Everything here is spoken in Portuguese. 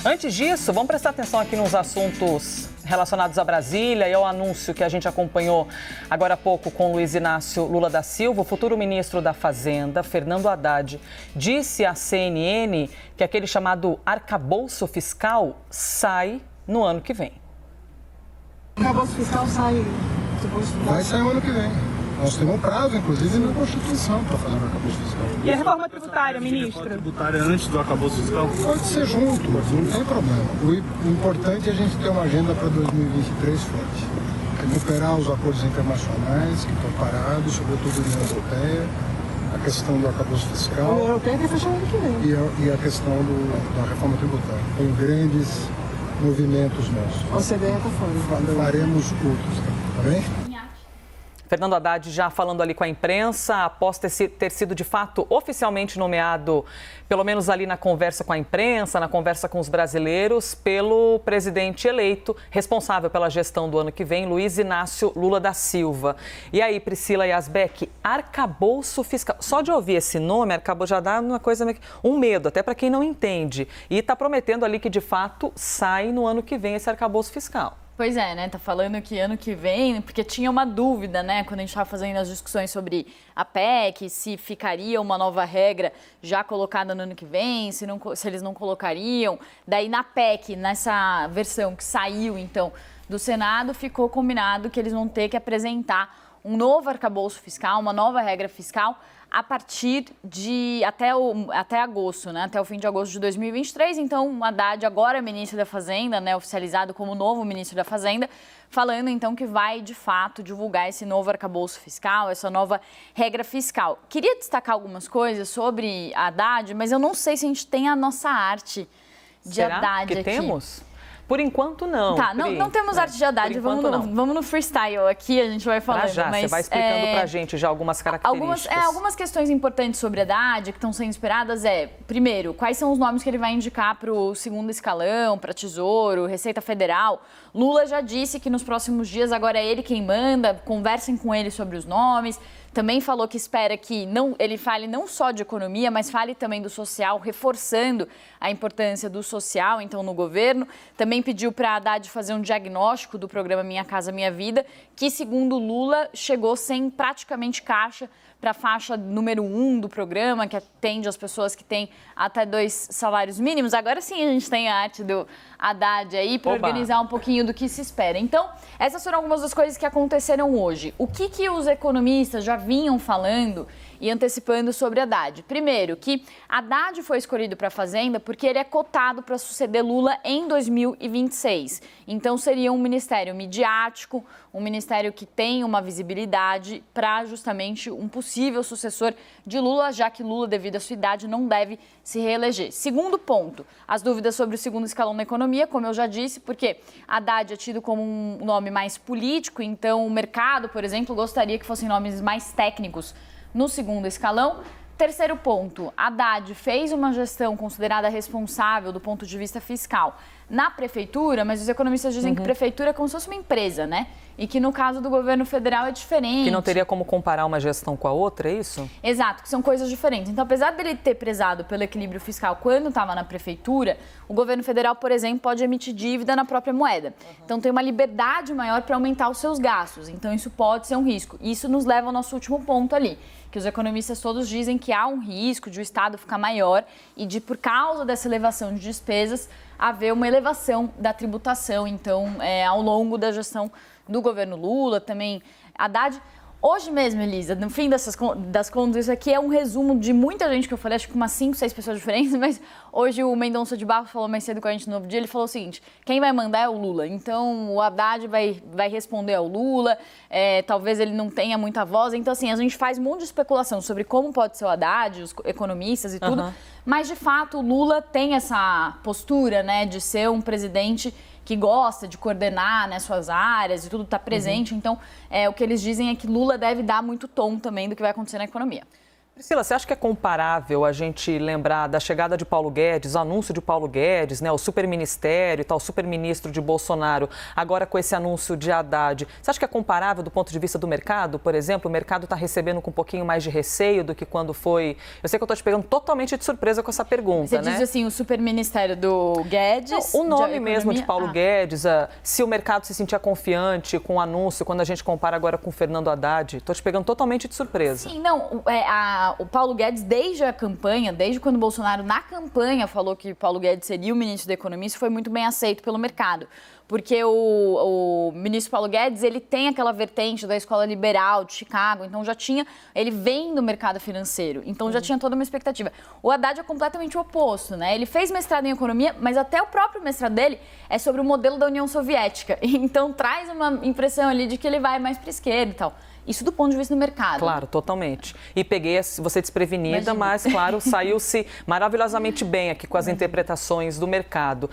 Antes disso, vamos prestar atenção aqui nos assuntos relacionados a Brasília e ao anúncio que a gente acompanhou agora há pouco com Luiz Inácio Lula da Silva. O futuro ministro da Fazenda, Fernando Haddad, disse à CNN que aquele chamado arcabouço fiscal sai no ano que vem. O arcabouço fiscal sai... Vai sair o ano que vem. Nós temos um prazo, inclusive, na Constituição para fazer o arcabouço fiscal. E a reforma tributária, ministro? A tributária antes do arcabouço fiscal? Pode ser junto, não tem problema. O importante é a gente ter uma agenda para 2023 forte. Recuperar os acordos internacionais que estão parados, sobretudo a União Europeia, a questão do arcabouço fiscal. A União Europeia vai fechar o ano que vem. E a questão da reforma tributária. Tem grandes movimentos nossos. A OCDE está fora. Faremos outros, tá bem? Fernando Haddad já falando ali com a imprensa, após ter sido de fato oficialmente nomeado, pelo menos ali na conversa com a imprensa, na conversa com os brasileiros, pelo presidente eleito, responsável pela gestão do ano que vem, Luiz Inácio Lula da Silva. E aí, Priscila Yazbeck, arcabouço fiscal. Só de ouvir esse nome, já dá uma coisa, um medo, até para quem não entende. E está prometendo ali que de fato sai no ano que vem esse arcabouço fiscal. Pois é, né? Tá falando que ano que vem, porque tinha uma dúvida, né? Quando a gente estava fazendo as discussões sobre a PEC, se ficaria uma nova regra já colocada no ano que vem, se eles não colocariam. Daí na PEC, nessa versão que saiu, então, do Senado, ficou combinado que eles vão ter que apresentar um novo arcabouço fiscal, uma nova regra fiscal, a partir de até agosto, né? Até o fim de agosto de 2023. Então, o Haddad, agora ministro da Fazenda, né? Oficializado como novo ministro da Fazenda, falando então que vai, de fato, divulgar esse novo arcabouço fiscal, essa nova regra fiscal. Queria destacar algumas coisas sobre Haddad, mas eu não sei se a gente tem a nossa arte de Será Haddad que aqui. Temos? Por enquanto, não. Tá, não temos arte de Haddad, vamos no freestyle aqui, a gente vai falando. Mas, você vai explicando pra gente já algumas características. Algumas questões importantes sobre Haddad que estão sendo esperadas primeiro, quais são os nomes que ele vai indicar para o segundo escalão, para Tesouro, Receita Federal. Lula já disse que nos próximos dias agora é ele quem manda, conversem com ele sobre os nomes. Também falou que espera que ele fale não só de economia, mas fale também do social, reforçando a importância do social, então, no governo. Também pediu para Haddad fazer um diagnóstico do programa Minha Casa Minha Vida, que, segundo Lula, chegou sem praticamente caixa para a faixa número 1 do programa, que atende as pessoas que têm até 2 salários mínimos. Agora sim a gente tem a arte do Haddad aí para organizar um pouquinho do que se espera. Então, essas foram algumas das coisas que aconteceram hoje. O que os economistas já vinham falando e antecipando sobre Haddad? Primeiro, que Haddad foi escolhido para a Fazenda porque ele é cotado para suceder Lula em 2026. Então, seria um ministério midiático, um ministério que tem uma visibilidade para justamente um possível sucessor de Lula, já que Lula, devido à sua idade, não deve se reeleger. Segundo ponto, as dúvidas sobre o segundo escalão na economia, como eu já disse, porque Haddad é tido como um nome mais político, então o mercado, por exemplo, gostaria que fossem nomes mais técnicos no segundo escalão. Terceiro ponto, Haddad fez uma gestão considerada responsável do ponto de vista fiscal na prefeitura, mas os economistas dizem que prefeitura é como se fosse uma empresa, né? E que no caso do governo federal é diferente. Que não teria como comparar uma gestão com a outra, é isso? Exato, que são coisas diferentes. Então, apesar dele ter prezado pelo equilíbrio fiscal quando estava na prefeitura, o governo federal, por exemplo, pode emitir dívida na própria moeda. Então, tem uma liberdade maior para aumentar os seus gastos. Então, isso pode ser um risco. Isso nos leva ao nosso último ponto ali, que os economistas todos dizem que há um risco de o Estado ficar maior e de, por causa dessa elevação de despesas, haver uma elevação da tributação, então, ao longo da gestão do governo Lula, também Haddad. Hoje mesmo, Elisa, no fim das contas, isso aqui é um resumo de muita gente que eu falei, acho que umas 5, 6 pessoas diferentes, mas hoje o Mendonça de Barros falou mais cedo com a gente no Novo Dia, ele falou o seguinte: quem vai mandar é o Lula, então o Haddad vai responder ao Lula, talvez ele não tenha muita voz, então assim, a gente faz um monte de especulação sobre como pode ser o Haddad, os economistas e tudo, mas de fato o Lula tem essa postura, né, de ser um presidente que gosta de coordenar, né, suas áreas e tudo, está presente. Então, o que eles dizem é que Lula deve dar muito tom também do que vai acontecer na economia. Priscila, você acha que é comparável a gente lembrar da chegada de Paulo Guedes, o anúncio de Paulo Guedes, né, o superministério e tal, o superministro de Bolsonaro, agora com esse anúncio de Haddad? Você acha que é comparável do ponto de vista do mercado, por exemplo? O mercado está recebendo com um pouquinho mais de receio do que quando foi... Eu sei que eu estou te pegando totalmente de surpresa com essa pergunta, Você né? diz assim, o superministério do Guedes... Não, o nome mesmo de Paulo Guedes, se o mercado se sentia confiante com o anúncio, quando a gente compara agora com o Fernando Haddad, estou te pegando totalmente de surpresa. Sim, não, o Paulo Guedes, desde a campanha, desde quando o Bolsonaro na campanha falou que Paulo Guedes seria o ministro da Economia, isso foi muito bem aceito pelo mercado. Porque o ministro Paulo Guedes, ele tem aquela vertente da escola liberal de Chicago, então ele vem do mercado financeiro, então já tinha toda uma expectativa. O Haddad é completamente o oposto, né? Ele fez mestrado em economia, mas até o próprio mestrado dele é sobre o modelo da União Soviética, então traz uma impressão ali de que ele vai mais para a esquerda e tal. Isso do ponto de vista do mercado. Claro, totalmente. E peguei você desprevenida, mas, claro, saiu-se maravilhosamente bem aqui com as interpretações do mercado.